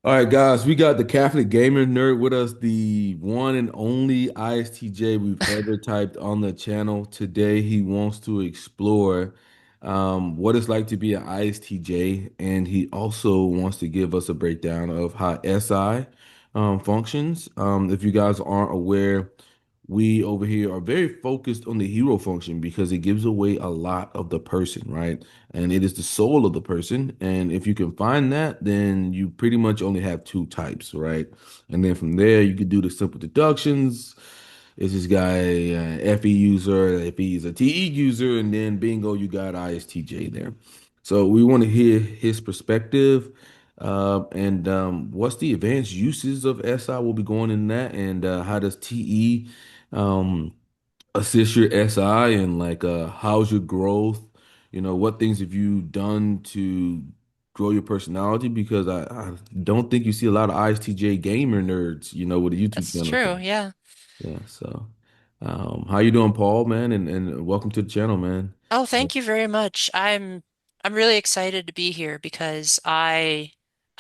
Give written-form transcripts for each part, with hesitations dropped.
All right, guys, we got the Catholic gamer nerd with us, the one and only ISTJ we've ever typed on the channel. Today, he wants to explore what it's like to be an ISTJ, and he also wants to give us a breakdown of how SI functions. If you guys aren't aware, we over here are very focused on the hero function because it gives away a lot of the person, right? And it is the soul of the person. And if you can find that, then you pretty much only have two types, right? And then from there, you could do the simple deductions. Is this guy an FE user? If he's a TE user, and then bingo, you got ISTJ there. So we want to hear his perspective. And what's the advanced uses of SI? We'll be going in that. And how does TE um, assist your SI, and like how's your growth? What things have you done to grow your personality? Because I don't think you see a lot of ISTJ gamer nerds, with a YouTube That's channel. true, yeah. Yeah, so how you doing, Paul, man? And welcome to the channel, man. Oh, thank you very much. I'm really excited to be here because I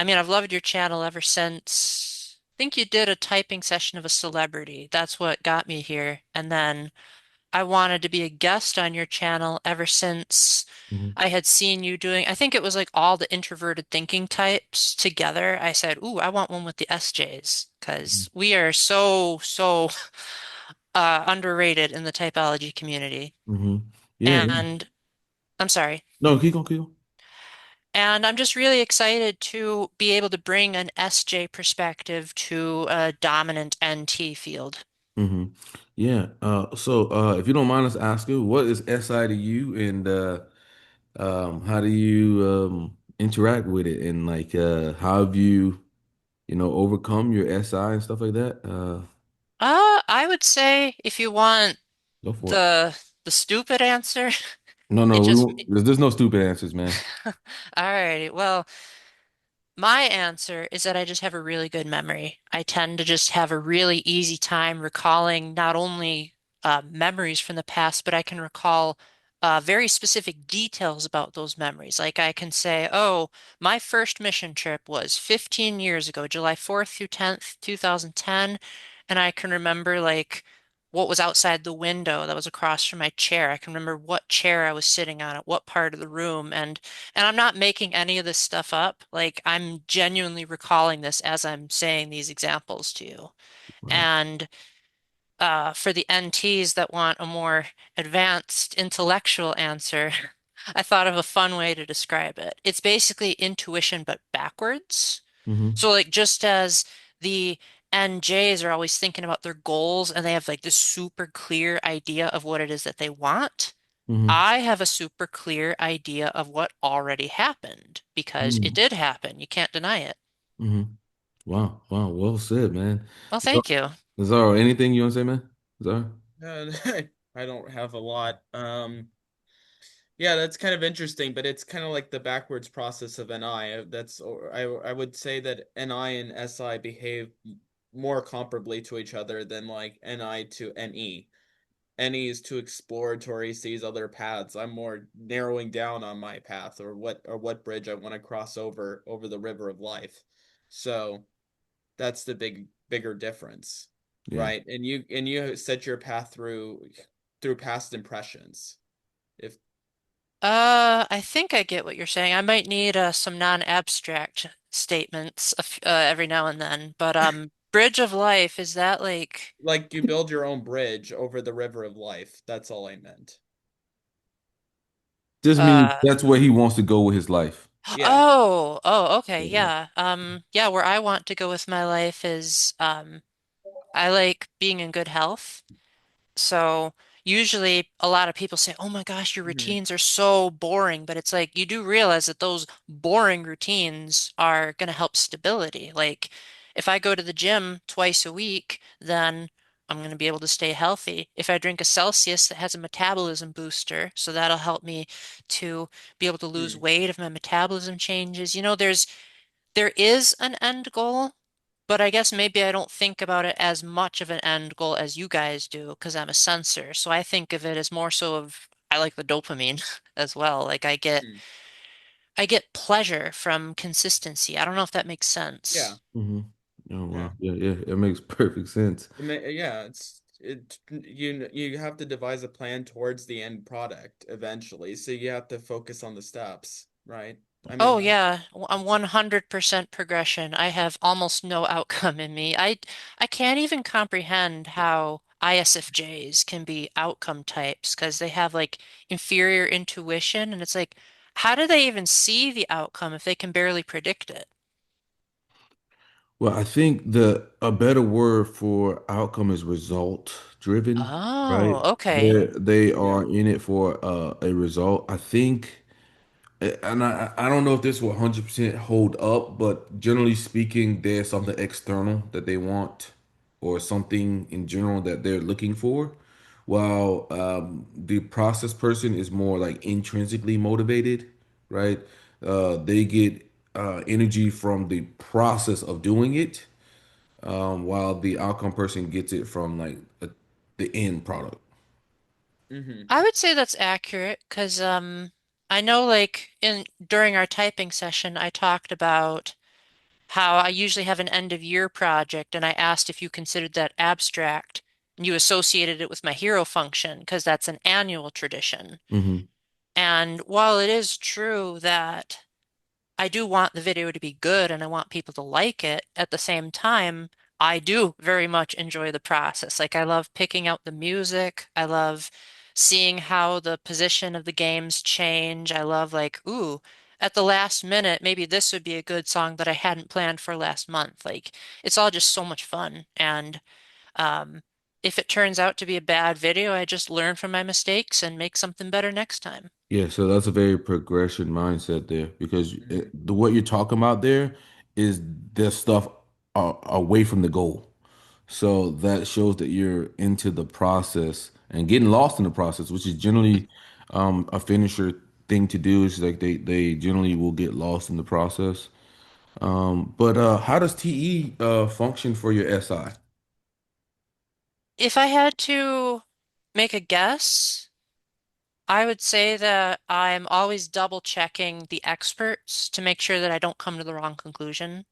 mean, I've loved your channel ever since I think you did a typing session of a celebrity. That's what got me here. And then I wanted to be a guest on your channel ever since Hmm. I had seen you doing, I think it was like all the introverted thinking types together. I said, "Ooh, I want one with the SJs because we are so underrated in the typology community." Hmm. Yeah, yeah. And I'm sorry. No, keep going, keep going. And I'm just really excited to be able to bring an SJ perspective to a dominant NT field. Hmm. Yeah. So if you don't mind us asking, what is SI to you, and how do you interact with it, and like how have you overcome your SI and stuff like that? I would say if you want Go for it. the stupid answer, No, it no, we just won't, there's no stupid answers, man. all right. Well, my answer is that I just have a really good memory. I tend to just have a really easy time recalling not only memories from the past, but I can recall very specific details about those memories. Like I can say, oh, my first mission trip was 15 years ago, July 4th through 10th, 2010. And I can remember like what was outside the window that was across from my chair. I can remember what chair I was sitting on at what part of the room. And I'm not making any of this stuff up. Like I'm genuinely recalling this as I'm saying these examples to you. Right. And for the NTs that want a more advanced intellectual answer, I thought of a fun way to describe it. It's basically intuition, but backwards. Hmm. So, like, just as the NJs are always thinking about their goals and they have like this super clear idea of what it is that they want, Hmm. I have a super clear idea of what already happened because it Hmm. did happen. You can't deny it. Hmm. Wow, wow, well said, man. Well, thank you. Zaro, anything you want to say, man? Zaro? Uh, I don't have a lot. Yeah, that's kind of interesting, but it's kind of like the backwards process of NI. I would say that NI and SI behave more comparably to each other than like NI to NE. NE is too exploratory, sees other paths. I'm more narrowing down on my path or what bridge I want to cross over the river of life. So that's the bigger difference, Yeah. right? And you set your path through past impressions. If I think I get what you're saying. I might need some non-abstract statements every now and then, but Bridge of Life, is that like like you build your own bridge over the river of life, that's all I meant. Just means uh that's where he wants to go with his life. Yeah. oh, okay, Yeah. yeah. Yeah, where I want to go with my life is I like being in good health. So usually a lot of people say, "Oh my gosh, your Mhm. routines are so boring." But it's like you do realize that those boring routines are going to help stability. Like if I go to the gym twice a week, then I'm going to be able to stay healthy. If I drink a Celsius that has a metabolism booster, so that'll help me to be able to lose Hmm. weight if my metabolism changes. There is an end goal, but I guess maybe I don't think about it as much of an end goal as you guys do because I'm a sensor. So I think of it as more so of I like the dopamine as well. Like I get Hmm. I get pleasure from consistency. I don't know if that makes Yeah. sense. Hmm. Oh Yeah. wow. Yeah, yeah, it makes perfect sense. Yeah, you have to devise a plan towards the end product eventually. So you have to focus on the steps, right? I Oh mean, yeah, I'm 100% progression. I have almost no outcome in me. I can't even comprehend how ISFJs can be outcome types because they have like inferior intuition and it's like how do they even see the outcome if they can barely predict it? Well, I think the a better word for outcome is result driven, right? Oh, okay. They are yeah. in it for a result. I think, and I don't know if this will 100% hold up, but generally speaking, there's something external that they want or something in general that they're looking for, while the process person is more like intrinsically motivated, right? They get energy from the process of doing it, while the outcome person gets it from like the end product. Hmm. I would say that's accurate because I know like in during our typing session I talked about how I usually have an end of year project and I asked if you considered that abstract and you associated it with my hero function because that's an annual tradition. Hmm. And while it is true that I do want the video to be good and I want people to like it. At the same time, I do very much enjoy the process. Like I love picking out the music. I love seeing how the position of the games change. I love like, ooh, at the last minute, maybe this would be a good song that I hadn't planned for last month. Like it's all just so much fun. And um, if it turns out to be a bad video, I just learn from my mistakes and make something better next time. Yeah, so that's a very progression mindset there because Hmm. what you're talking about there is the stuff away from the goal. So that shows that you're into the process and getting lost in the process, which is generally a finisher thing to do. Is like they generally will get lost in the process. But how does TE function for your SI? If I had to make a guess, I would say that I'm always double checking the experts to make sure that I don't come to the wrong conclusion.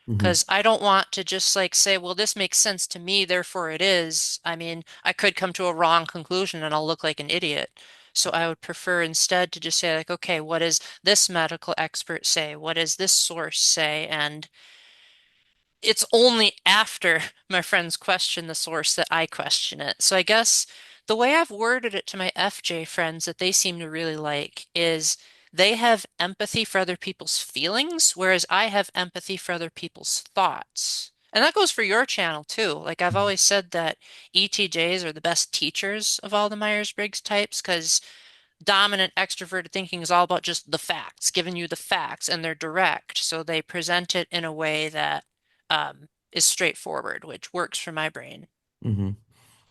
Hmm. Because I don't want to just like say, well, this makes sense to me, therefore it is. I mean, I could come to a wrong conclusion and I'll look like an idiot. So I would prefer instead to just say, like, okay, what does this medical expert say? What does this source say? And it's only after my friends question the source that I question it. So I guess the way I've worded it to my FJ friends that they seem to really like is they have empathy for other people's feelings, whereas I have empathy for other people's thoughts. And that goes for your channel too. Like I've always said that ETJs are the best teachers of all the Myers-Briggs types because dominant extroverted thinking is all about just the facts, giving you the facts, and they're direct. So they present it in a way that is straightforward, which works for my brain. Hmm.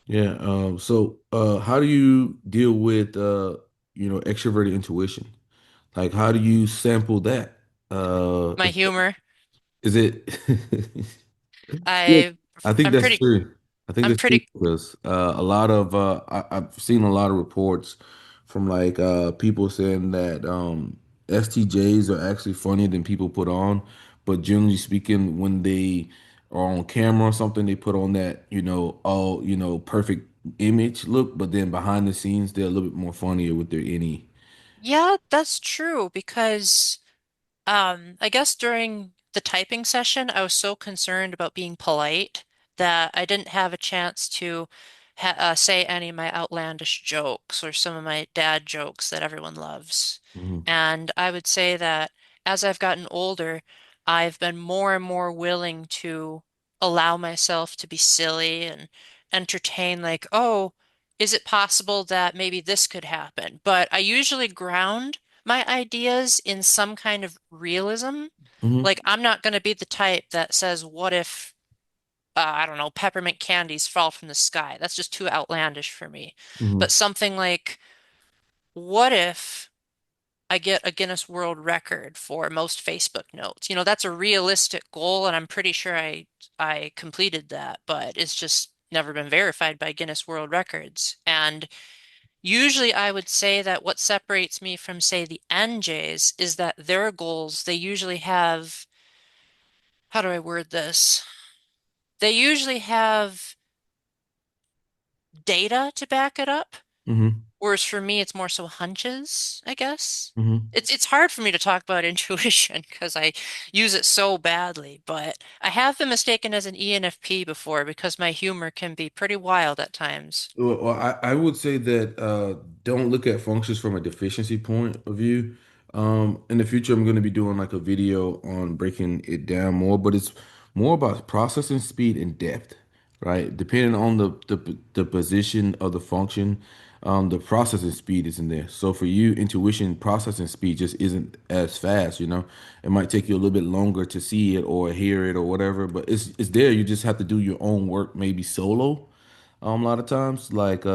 Yeah. So how do you deal with extroverted intuition? Like, how do you sample that? My humor, Is it? Yeah, I I think I'm that's pretty true. I think I'm that's true pretty because a lot of I've seen a lot of reports from like people saying that STJs are actually funnier than people put on, but generally speaking, when they are on camera or something, they put on that all perfect image look, but then behind the scenes, they're a little bit more funnier with their any. yeah, that's true because I guess during the typing session, I was so concerned about being polite that I didn't have a chance to say any of my outlandish jokes or some of my dad jokes that everyone loves. Hmm. And I would say that as I've gotten older, I've been more and more willing to allow myself to be silly and entertain, like, oh, is it possible that maybe this could happen? But I usually ground my ideas in some kind of realism. Hmm. Like, I'm not going to be the type that says, what if, I don't know, peppermint candies fall from the sky? That's just too outlandish for me. But Hmm. something like, what if I get a Guinness World Record for most Facebook notes? You know, that's a realistic goal, and I'm pretty sure I completed that, but it's just never been verified by Guinness World Records. And Usually I would say that what separates me from, say, the NJs is that their goals, they usually have, how do I word this? They usually have data to back it up. Hmm. Whereas for me, it's more so hunches, I guess. Hmm. It's hard for me to talk about intuition because I use it so badly, but I have been mistaken as an ENFP before because my humor can be pretty wild at times. I would say that don't look at functions from a deficiency point of view. In the future, I'm going to be doing like a video on breaking it down more, but it's more about processing speed and depth, right? Depending on the position of the function, the processing speed isn't there. So for you, intuition processing speed just isn't as fast, you know. It might take you a little bit longer to see it or hear it or whatever, but it's there. You just have to do your own work, maybe solo a lot of times, like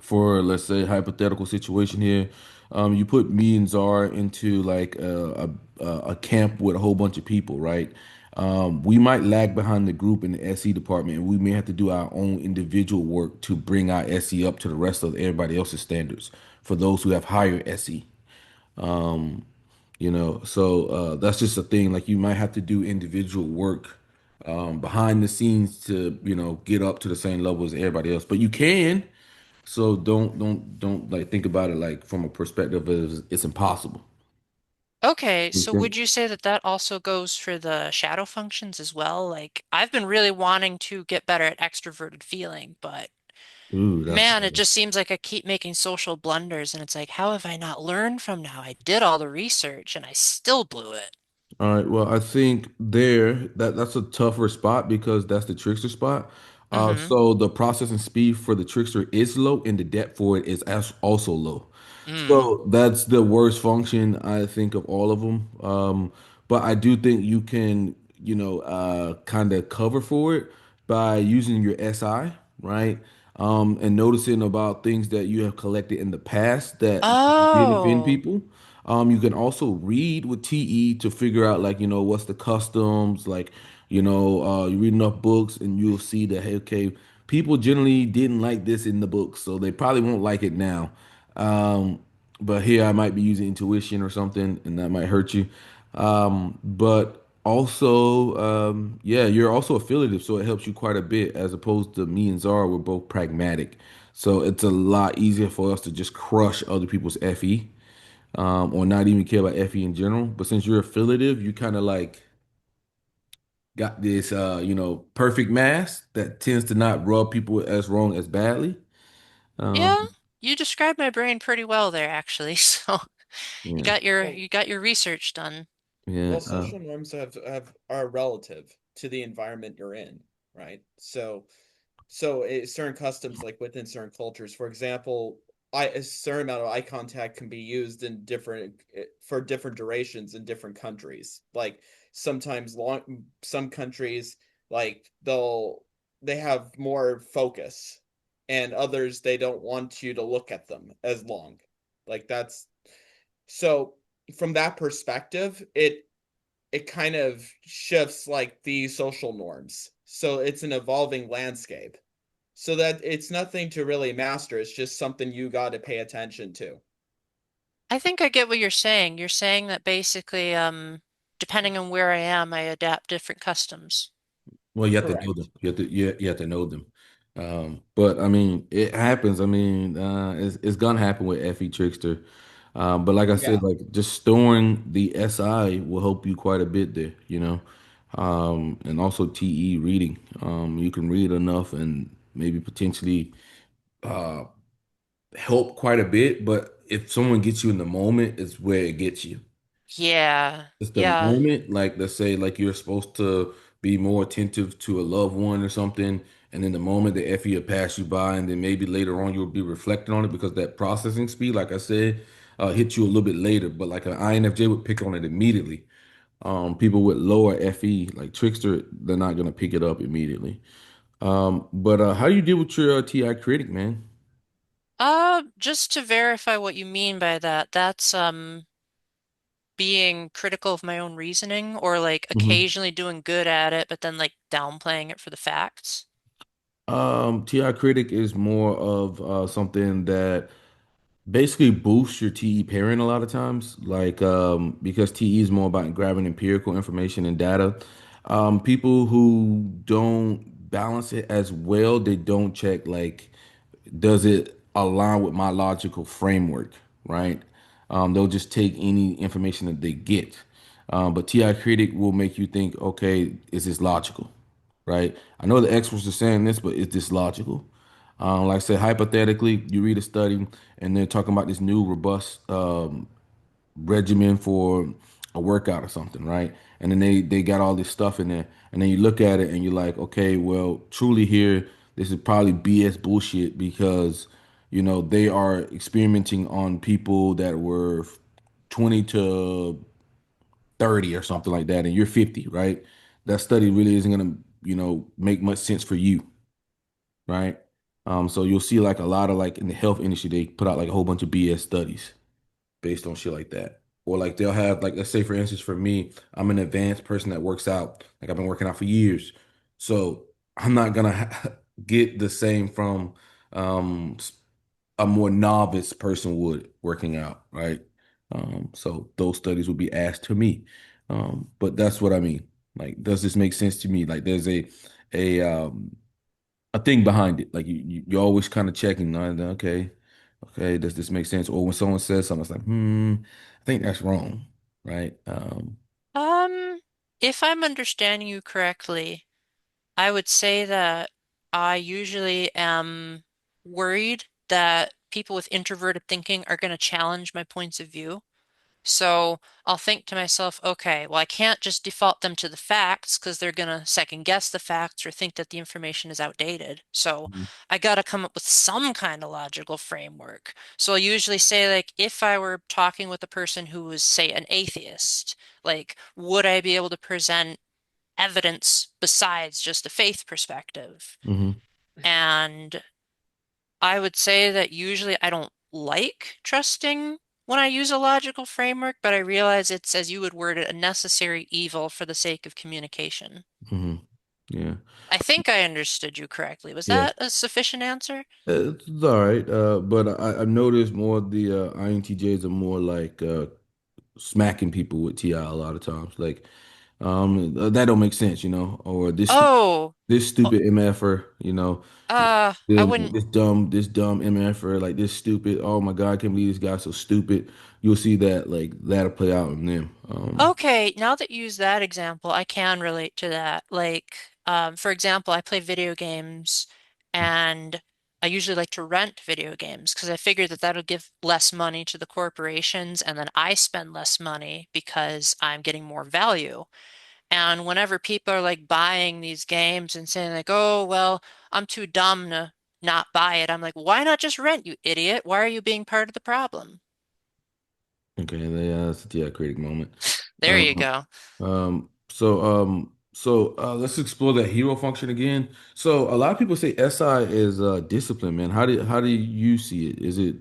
for let's say hypothetical situation here, you put me and Czar into like a camp with a whole bunch of people, right? We might lag behind the group in the SE department, and we may have to do our own individual work to bring our SE up to the rest of everybody else's standards for those who have higher SE. So that's just a thing. Like you might have to do individual work behind the scenes to get up to the same level as everybody else. But you can. So don't like think about it like from a perspective of it's impossible. Okay, You so think, would you say that that also goes for the shadow functions as well? Like, I've been really wanting to get better at extroverted feeling, but ooh, that's man, it just seems like I keep making social blunders, and it's like, how have I not learned from now? I did all the research and I still blew it. all right. Well, I think that's a tougher spot because that's the trickster spot. Mm-hmm. So the processing speed for the trickster is low, and the depth for it is also low. Mm. So that's the worst function I think of all of them. But I do think you can, kind of cover for it by using your SI, right? And noticing about things that you have collected in the past that did offend Oh, people. You can also read with TE to figure out like, what's the customs, like, you read enough books and you'll see that, hey, okay, people generally didn't like this in the book, so they probably won't like it now. Um, but here I might be using intuition or something, and that might hurt you. But also, yeah, you're also affiliative, so it helps you quite a bit as opposed to me and Zara, we're both pragmatic. So it's a lot easier for us to just crush other people's FE, or not even care about FE in general. But since you're affiliative, you kind of like got this, perfect mass that tends to not rub people as wrong as badly. yeah. Um, You described my brain pretty well there, actually. So you yeah, got your Well, you got your research done. yeah. social norms have are relative to the environment you're in, right? Certain customs like within certain cultures, for example, a certain amount of eye contact can be used in different for different durations in different countries. Like sometimes long some countries like they have more focus, and others they don't want you to look at them as long. Like that's so from that perspective, it kind of shifts like the social norms. So it's an evolving landscape. So that it's nothing to really master. It's just something you got to pay attention to. I think I get what you're saying. You're saying that basically, depending on where I am, I adapt different customs. Well, you have to know them. Correct. You have to know them. But I mean, it happens. I mean, it's gonna happen with FE Trickster. But like I said, Yeah. like just storing the SI will help you quite a bit there, you know. And also TE reading. You can read enough and maybe potentially uh help quite a bit. But if someone gets you in the moment, it's where it gets you. Yeah, It's the yeah. moment, like let's say, like you're supposed to be more attentive to a loved one or something, and then the moment the FE will pass you by, and then maybe later on you'll be reflecting on it because that processing speed, like I said, hits you a little bit later. But like an INFJ would pick on it immediately. People with lower FE, like Trickster, they're not gonna pick it up immediately. But how do you deal with your TI critic, man? Just to verify what you mean by that, that's being critical of my own reasoning or like Hmm. occasionally doing good at it, but then like downplaying it for the facts. TI critic is more of something that basically boosts your TE pairing a lot of times, like because TE is more about grabbing empirical information and data. People who don't balance it as well, they don't check like, does it align with my logical framework, right? They'll just take any information that they get. But TI critic will make you think, okay, is this logical, right? I know the experts are saying this, but is this logical? Like I said, hypothetically, you read a study and they're talking about this new robust regimen for a workout or something, right? And then they got all this stuff in there, and then you look at it and you're like, okay, well, truly here, this is probably BS bullshit because they are experimenting on people that were 20 to 30 or something like that, and you're 50, right? That study really isn't gonna, make much sense for you, right? So you'll see like a lot of like in the health industry, they put out like a whole bunch of BS studies based on shit like that. Or like they'll have like, let's say for instance, for me, I'm an advanced person that works out. Like I've been working out for years. So I'm not gonna get the same from um s- a more novice person would working out, right? So those studies would be asked to me. But that's what I mean. Like, does this make sense to me? Like there's a a thing behind it. Like you're always kind of checking on, okay, okay, does this make sense? Or when someone says something, it's like, I think that's wrong, right? Um, if I'm understanding you correctly, I would say that I usually am worried that people with introverted thinking are going to challenge my points of view. So I'll think to myself, okay, well, I can't just default them to the facts because they're going to second guess the facts or think that the information is outdated. So Mhm. I got to come up with some kind of logical framework. So I'll usually say, like, if I were talking with a person who was, say, an atheist, like, would I be able to present evidence besides just a faith perspective? Hmm. And I would say that usually I don't like trusting when I use a logical framework, but I realize it's, as you would word it, a necessary evil for the sake of communication. Hmm. Yeah. I think I understood you correctly. Was Yeah. that a sufficient answer? It's all right. But I've noticed more the INTJs are more like smacking people with TI a lot of times. Like, that don't make sense, or Oh, this oh, stupid MFer, I wouldn't. this dumb MFer, like this stupid. Oh my God, I can't believe this guy's so stupid. You'll see that like that'll play out in them. Okay, now that you use that example, I can relate to that. Like, for example, I play video games and I usually like to rent video games because I figure that that'll give less money to the corporations and then I spend less money because I'm getting more value. And whenever people are like buying these games and saying like, "Oh, well, I'm too dumb to not buy it." I'm like, "Why not just rent, you idiot? Why are you being part of the problem?" Okay, that's a TI critic moment. There you Um, go. let's explore that hero function again. So a lot of people say SI is discipline, man. How do you see it?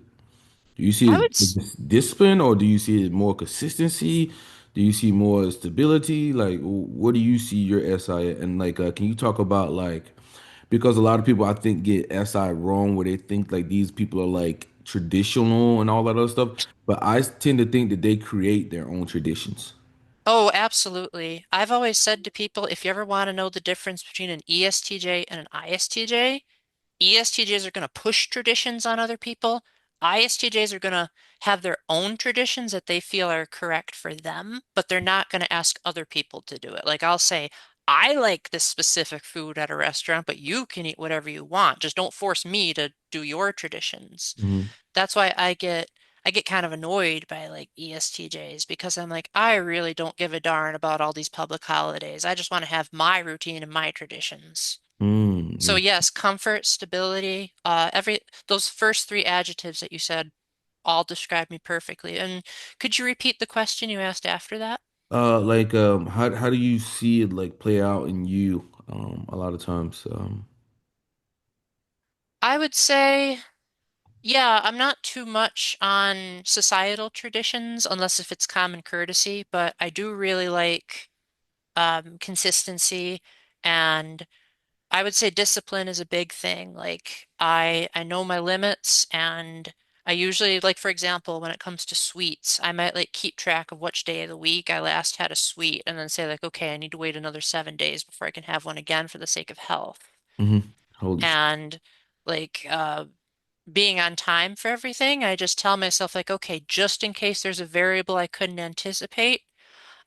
Do you see I it would s- as discipline, or do you see it more consistency? Do you see more stability? Like, what do you see your SI at? And like, can you talk about like, because a lot of people I think get SI wrong, where they think like these people are like traditional and all that other stuff, but I tend to think that they create their own traditions. Oh, absolutely. I've always said to people, if you ever want to know the difference between an ESTJ and an ISTJ, ESTJs are going to push traditions on other people. ISTJs are going to have their own traditions that they feel are correct for them, but they're not going to ask other people to do it. Like I'll say, I like this specific food at a restaurant, but you can eat whatever you want. Just don't force me to do your traditions. Hmm. That's why I get kind of annoyed by like ESTJs because I'm like, I really don't give a darn about all these public holidays. I just want to have my routine and my traditions. So Mm. yes, comfort, stability, every those first three adjectives that you said all describe me perfectly. And could you repeat the question you asked after that? Like, how do you see it like play out in you? A lot of times, I would say, yeah, I'm not too much on societal traditions unless if it's common courtesy, but I do really like consistency and I would say discipline is a big thing. Like I know my limits and I usually like for example, when it comes to sweets, I might like keep track of which day of the week I last had a sweet and then say like, okay, I need to wait another 7 days before I can have one again for the sake of health. Hmm. Holy sh And like being on time for everything, I just tell myself like, okay, just in case there's a variable I couldn't anticipate,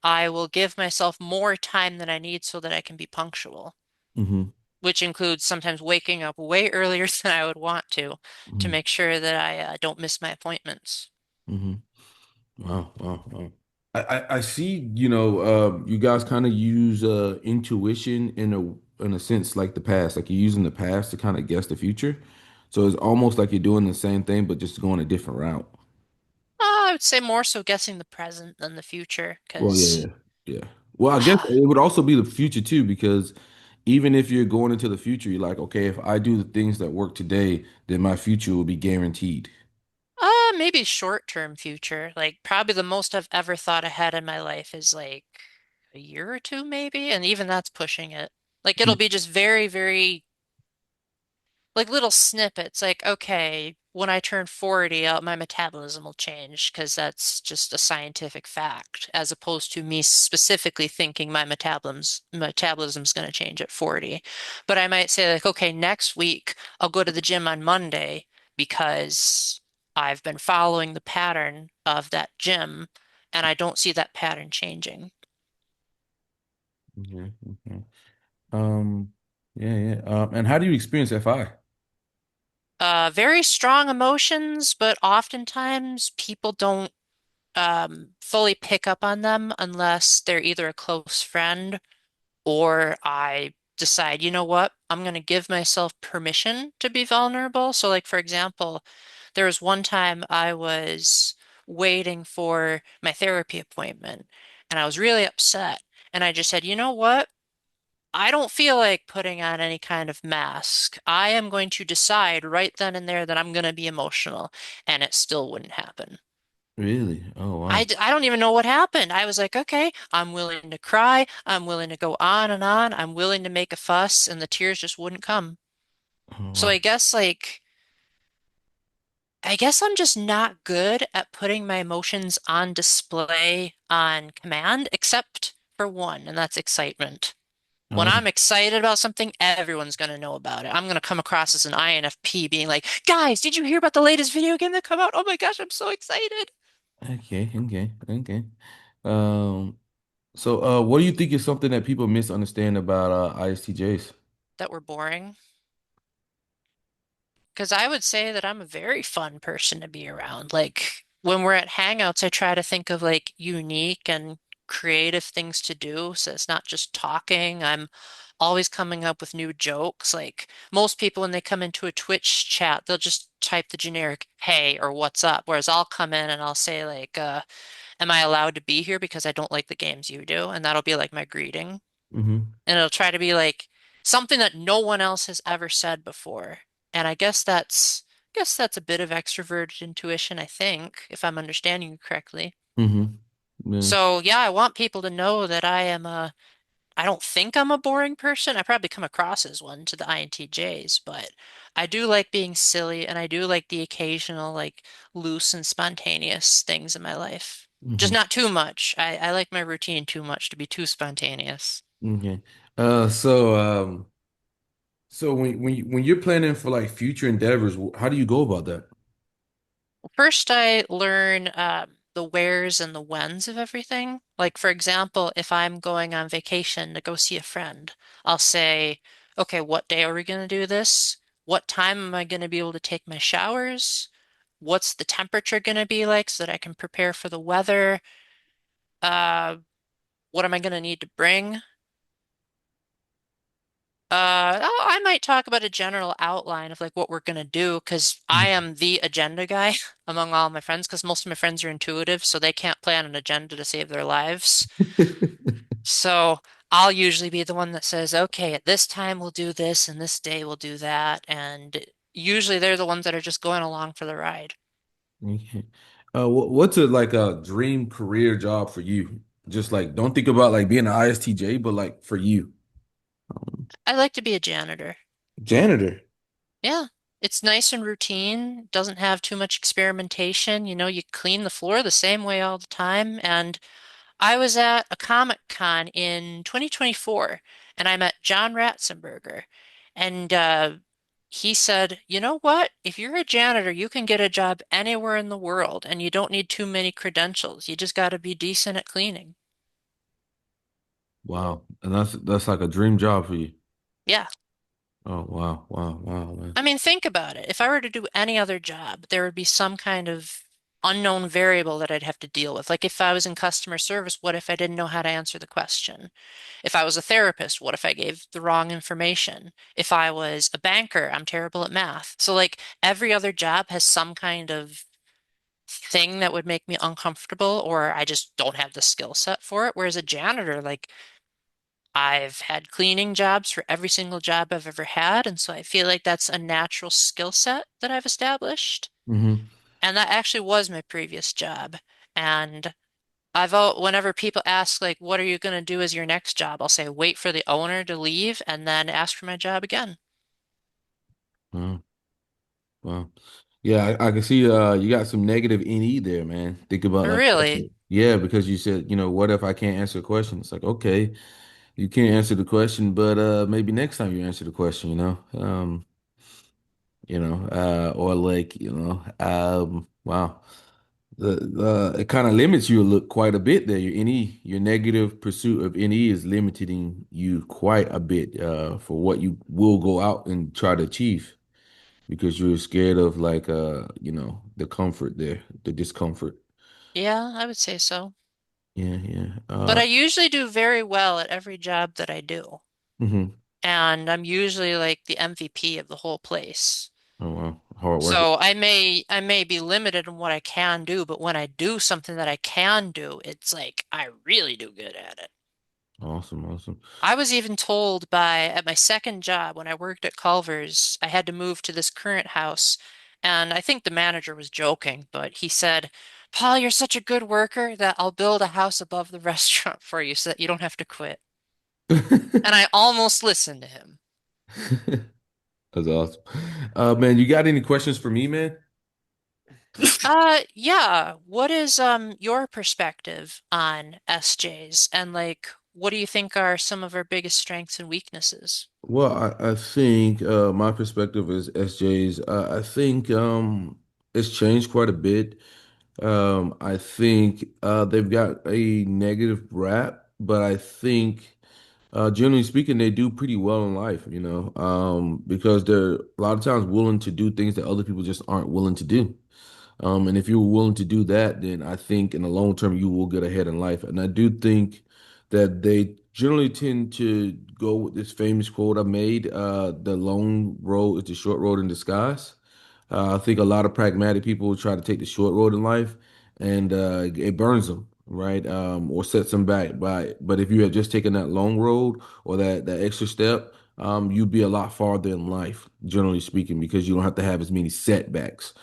I will give myself more time than I need so that I can be punctual, hmm which includes sometimes waking up way earlier than I would want to hmm make sure that I don't miss my appointments. hmm Wow, wow, wow. I see, you guys kind of use intuition in a sense like the past, like you're using the past to kind of guess the future. So it's almost like you're doing the same thing, but just going a different route. I would say more so guessing the present than the future, Well, yeah, because yeah, yeah. Well, I guess it would also be the future too, because even if you're going into the future, you're like, okay, if I do the things that work today, then my future will be guaranteed. maybe short-term future. Like probably the most I've ever thought ahead in my life is like a year or two, maybe, and even that's pushing it. Like it'll be just very, very like little snippets like okay when I turn 40 my metabolism will change because that's just a scientific fact as opposed to me specifically thinking my metabolism's going to change at 40 but I might say like okay next week I'll go to the gym on Monday because I've been following the pattern of that gym and I don't see that pattern changing. Okay, okay. Um, yeah, yeah. And how do you experience FI? Very strong emotions, but oftentimes people don't fully pick up on them unless they're either a close friend or I decide, you know what, I'm going to give myself permission to be vulnerable. So, like, for example, there was one time I was waiting for my therapy appointment and I was really upset. And I just said, you know what? I don't feel like putting on any kind of mask. I am going to decide right then and there that I'm going to be emotional, and it still wouldn't happen. Really? Oh, wow. I don't even know what happened. I was like, okay, I'm willing to cry. I'm willing to go on and on. I'm willing to make a fuss, and the tears just wouldn't come. Oh, So wow. I guess I'm just not good at putting my emotions on display on command, except for one, and that's excitement. When Oh, I'm excited about something, everyone's going to know about it. I'm going to come across as an INFP being like, guys, did you hear about the latest video game that come out? Oh my gosh, I'm so excited. okay, okay, okay. Um, so what do you think is something that people misunderstand about ISTJs? That we're boring. Because I would say that I'm a very fun person to be around. Like when we're at Hangouts, I try to think of like unique and creative things to do. So it's not just talking. I'm always coming up with new jokes. Like most people, when they come into a Twitch chat, they'll just type the generic "Hey" or "What's up," whereas I'll come in and I'll say like, "Am I allowed to be here because I don't like the games you do?" And that'll be like my greeting. Mm-hmm. And it'll try to be like something that no one else has ever said before. And I guess that's a bit of extroverted intuition, I think, if I'm understanding you correctly. Mm-hmm. Yeah. So yeah, I want people to know that I don't think I'm a boring person. I probably come across as one to the INTJs, but I do like being silly and I do like the occasional like loose and spontaneous things in my life. Just Mm-hmm. not too much. I like my routine too much to be too spontaneous. Okay. So when you're planning for like future endeavors, how do you go about that? First, I learn the wheres and the whens of everything. Like, for example, if I'm going on vacation to go see a friend, I'll say, okay, what day are we going to do this? What time am I going to be able to take my showers? What's the temperature going to be like so that I can prepare for the weather? Uh, what am I going to need to bring? I might talk about a general outline of like what we're gonna do because I am the agenda guy among all my friends because most of my friends are intuitive, so they can't plan an agenda to save their lives. So I'll usually be the one that says, okay, at this time we'll do this and this day we'll do that. And usually they're the ones that are just going along for the ride. Okay. What's a like a dream career job for you? Just like don't think about like being an ISTJ, but like for you. I like to be a janitor. Janitor. Yeah. It's nice and routine, doesn't have too much experimentation. You know, you clean the floor the same way all the time. And I was at a Comic Con in 2024 and I met John Ratzenberger. And he said, you know what? If you're a janitor, you can get a job anywhere in the world and you don't need too many credentials. You just got to be decent at cleaning. Wow. And that's like a dream job for you. Yeah. Oh, wow. Wow. Wow, man. I mean, think about it. If I were to do any other job, there would be some kind of unknown variable that I'd have to deal with. Like if I was in customer service, what if I didn't know how to answer the question? If I was a therapist, what if I gave the wrong information? If I was a banker, I'm terrible at math. So like every other job has some kind of thing that would make me uncomfortable or I just don't have the skill set for it. Whereas a janitor, like I've had cleaning jobs for every single job I've ever had, and so I feel like that's a natural skill set that I've established. Hmm. And that actually was my previous job. And whenever people ask like, what are you going to do as your next job? I'll say, wait for the owner to leave and then ask for my job again. Wow. Wow. Yeah, I can see you got some negative NE there, man. Think about like Really? yeah, because you said, what if I can't answer a question? It's like, okay, you can't answer the question, but maybe next time you answer the question, or like, wow. It kind of limits you a look quite a bit there. Your NE, your negative pursuit of NE is limiting you quite a bit for what you will go out and try to achieve because you're scared of like the comfort there, the discomfort. Yeah, I would say so. Yeah, yeah. But I usually do very well at every job that I do. Mhm. And I'm usually like the MVP of the whole place. Oh wow, hard work. So I may be limited in what I can do, but when I do something that I can do, it's like I really do good at it. Awesome, awesome. I was even told at my second job when I worked at Culver's, I had to move to this current house. And I think the manager was joking, but he said, Paul, you're such a good worker that I'll build a house above the restaurant for you so that you don't have to quit. And I almost listened to him. That's awesome. Man, you got any questions for me, man? Yeah. What is your perspective on SJs and like what do you think are some of our biggest strengths and weaknesses? Well, I think my perspective is SJ's. I think it's changed quite a bit. I think they've got a negative rap, but I think generally speaking, they do pretty well in life, because they're a lot of times willing to do things that other people just aren't willing to do. And if you're willing to do that, then I think in the long term you will get ahead in life. And I do think that they generally tend to go with this famous quote I made, the long road is the short road in disguise. I think a lot of pragmatic people try to take the short road in life and it burns them, right? Or sets them back. But if you had just taken that long road or that extra step, you'd be a lot farther in life, generally speaking, because you don't have to have as many setbacks.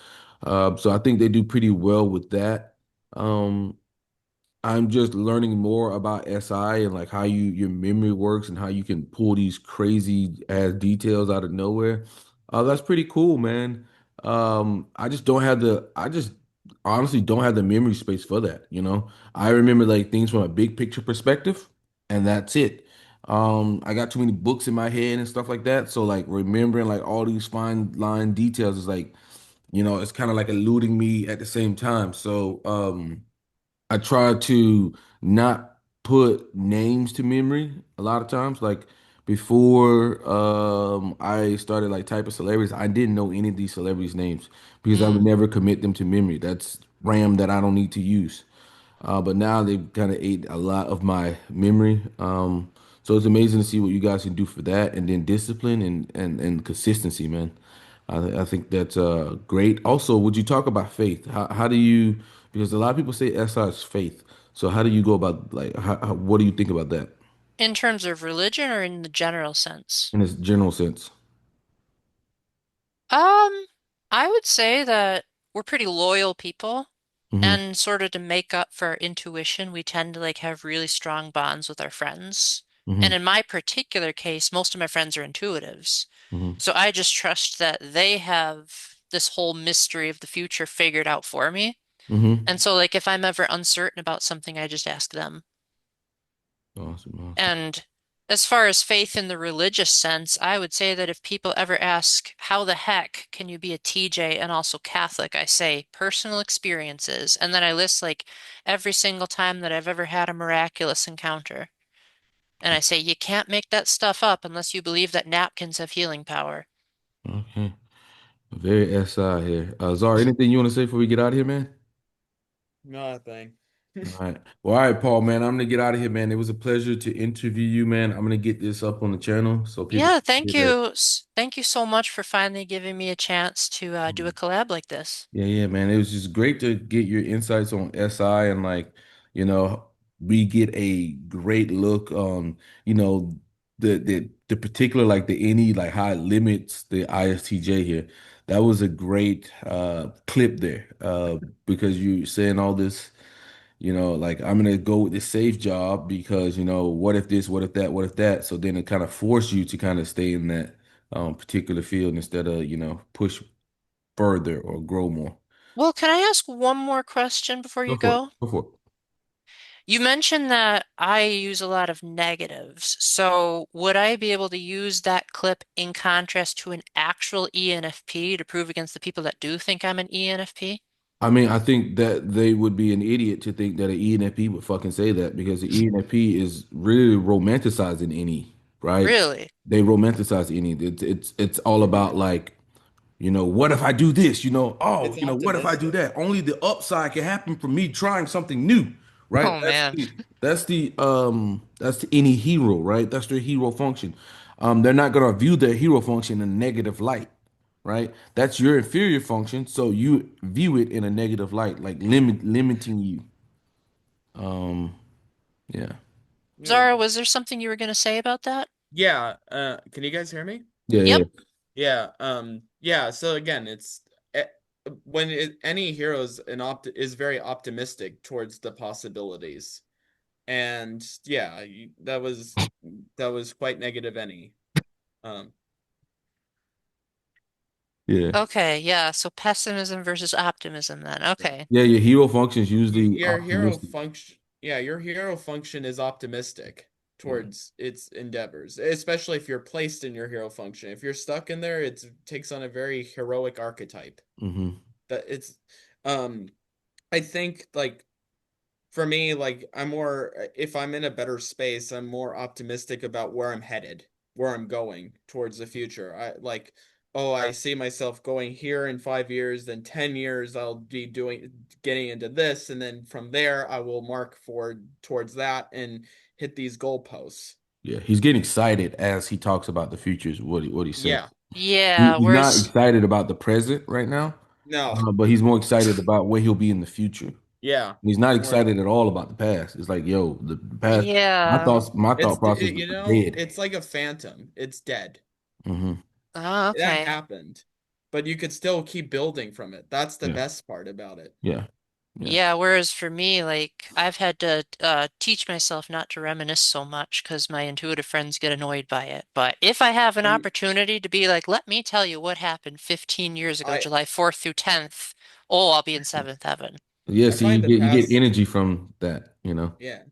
So I think they do pretty well with that. Um, I'm just learning more about SI and like how your memory works and how you can pull these crazy ass details out of nowhere. That's pretty cool, man. I just honestly don't have the memory space for that. I remember like things from a big picture perspective, and that's it. I got too many books in my head and stuff like that. So like remembering like all these fine line details is like, it's kind of like eluding me at the same time. So, I try to not put names to memory a lot of times. Like before I started like typing celebrities, I didn't know any of these celebrities' names because I would Mm. never commit them to memory. That's RAM that I don't need to use. But now they've kind of ate a lot of my memory. So it's amazing to see what you guys can do for that, and then discipline and consistency, man. I think that's great. Also, would you talk about faith? How do you? Because a lot of people say SI is faith. So how do you go about like what do you think about that In terms of religion or in the general sense? in its general sense? Um, I would say that we're pretty loyal people Hmm. and sort of to make up for our intuition, we tend to like have really strong bonds with our friends. And Hmm. in my particular case, most of my friends are intuitives. Hmm. So I just trust that they have this whole mystery of the future figured out for me. Hmm. And so, like, if I'm ever uncertain about something, I just ask them. Awesome, awesome. And as far as faith in the religious sense, I would say that if people ever ask, how the heck can you be a TJ and also Catholic? I say personal experiences. And then I list like every single time that I've ever had a miraculous encounter. And I say, you can't make that stuff up unless you believe that napkins have healing power. Okay. Very SI here. Zara, anything you want to say before we get out of here, man? Nothing. All right. Well, all right, Paul, man. I'm gonna get out of here, man. It was a pleasure to interview you, man. I'm gonna get this up on the channel so people Yeah, can thank hear that. you. Thank you so much for finally giving me a chance to do a collab like this. Yeah, yeah, man. It was just great to get your insights on SI and like, you know, we get a great look on, the particular like the any like how it limits the ISTJ here. That was a great clip there. Because you saying all this, like I'm gonna go with the safe job because, what if this, what if that, what if that? So then it kind of force you to kind of stay in that particular field instead of, push further or grow more. Well, can I ask one more question before Go you for it. go? Go for it. You mentioned that I use a lot of negatives. So would I be able to use that clip in contrast to an actual ENFP to prove against the people that do think I'm an ENFP? I mean, I think that they would be an idiot to think that an ENFP would fucking say that because the ENFP is really romanticizing any, right? Really? They romanticize any. It's all about like, what if I do this? It's What if I do optimistic. that? Only the upside can happen from me trying something new, right? Oh man. That's the any hero, right? That's their hero function. They're not gonna view their hero function in a negative light, right? That's your inferior function, so you view it in a negative light, like limiting you. Yeah. Yeah. Zara, was there something you were going to say about that? Yeah. Can you guys hear me? Yeah, Yep. yeah. Yeah. Yeah. So again, eh, any heroes is very optimistic towards the possibilities, and yeah, that was quite negative. Um, Yeah. Okay, yeah. So pessimism versus optimism then. yeah. Okay. Yeah, your hero function is usually Your hero optimistic. function, yeah, your hero function is optimistic Yeah. towards its endeavors, especially if you're placed in your hero function. If you're stuck in there, it takes on a very heroic archetype. Hmm. That it's, um, I think like for me, like I'm more, if I'm in a better space, I'm more optimistic about where I'm headed, where I'm going towards the future. I like, oh, I see myself going here in 5 years, then 10 years I'll be getting into this, and then from there I will mark forward towards that and hit these goalposts. Yeah, he's getting excited as he talks about the future is what he's saying. Yeah. Yeah, He's not whereas excited about the present right now, No. but he's more excited about where he'll be in the future. Yeah. He's not More. excited at all about the past. It's like, yo, the past. yeah. My thought process was dead. It's like a phantom. It's dead. Hmm. Oh, That okay. happened, but you could still keep building from it. That's the Yeah, best part about it. yeah, yeah. Yeah, whereas for me, like I've had to teach myself not to reminisce so much because my intuitive friends get annoyed by it. But if I have an I opportunity to be like, let me tell you what happened 15 years ago, I July 4th through 10th, oh, I'll be in seventh heaven. Yeah, I see, find the you get past, energy from that. yeah.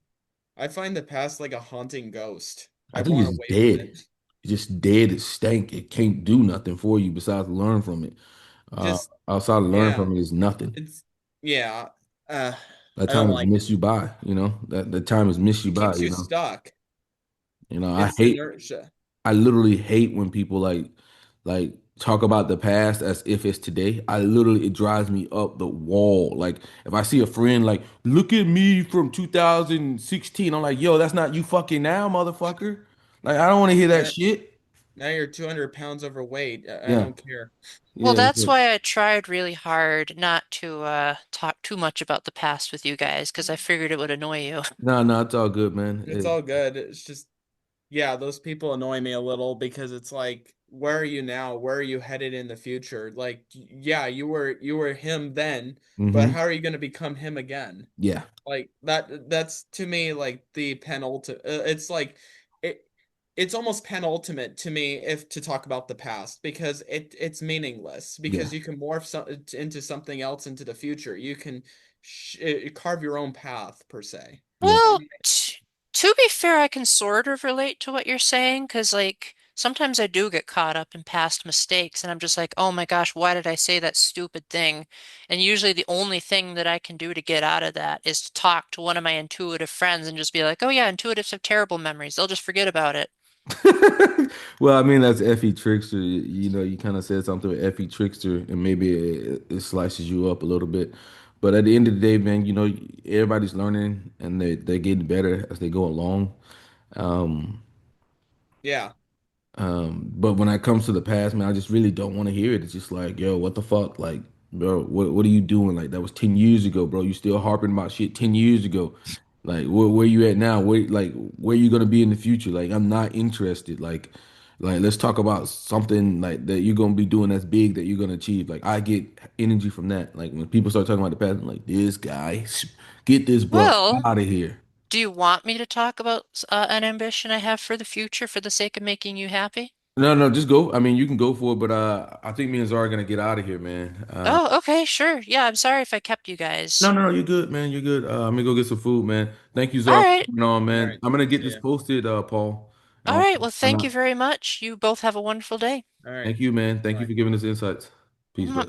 I find the past like a haunting ghost. I I think want it's away from dead. it. It's just dead. It stank. It can't do nothing for you besides learn from it. Just Outside of learn yeah. from it is nothing. It's yeah. Uh That I don't time has like it. missed you by. That the time has missed you It by, keeps you you know. stuck. I It's hate inertia. I literally hate when people like talk about the past as if it's today. It drives me up the wall. Like if I see a friend like, look at me from 2016, I'm like, yo, that's not you fucking now, motherfucker. Like I don't want to hear that Now, shit. now you're 200 pounds overweight. I Yeah. don't care. Well, Yeah. that's why I tried really hard not to talk too much about the past with you guys because I figured it would annoy you. No, no, it's all good, man. It's all good. It's just yeah, those people annoy me a little because it's like, where are you now? Where are you headed in the future? Like, yeah, you were him then, but Hmm. how are you going to become him again? Yeah. Like that's to me like the penultimate. It's like it it's almost penultimate to me if to talk about the past because it's meaningless Yeah. because you can morph into something else into the future. You can carve your own path per se. Yeah. Well, t to be fair, I can sort of relate to what you're saying because, like, sometimes I do get caught up in past mistakes and I'm just like, oh my gosh, why did I say that stupid thing? And usually the only thing that I can do to get out of that is to talk to one of my intuitive friends and just be like, oh yeah, intuitives have terrible memories. They'll just forget about it. Well, I mean, that's Effie Trickster. You know, you kind of said something with Effie Trickster, and maybe it slices you up a little bit. But at the end of the day, man, you know, everybody's learning and they're getting better as they go along. Um, Yeah. but when it comes to the past, man, I just really don't want to hear it. It's just like, yo, what the fuck? Like, bro, what are you doing? Like, that was 10 years ago, bro. You still harping about shit 10 years ago. Like, where you at now? Where you gonna be in the future? Like, I'm not interested. Like, let's talk about something like that you're gonna be doing that's big that you're gonna achieve. Like, I get energy from that. Like, when people start talking about the past, I'm like, this guy, get this bro Well, out of here. do you want me to talk about an ambition I have for the future for the sake of making you happy? No, no, just go. I mean, you can go for it, but I think me and Zara are gonna get out of here, man. Oh, okay, sure. Yeah, I'm sorry if I kept you No, guys. no, no, you're good, man. You're good. I'm gonna go get some food, man. Thank you, All Zara, for right. coming on, All man. right. I'm gonna get See this ya. posted, Paul. All right. Well, I'm thank you out. very much. You both have a wonderful day. All right. Thank you, man. Thank you Bye. for giving us insights. Peace, bro. My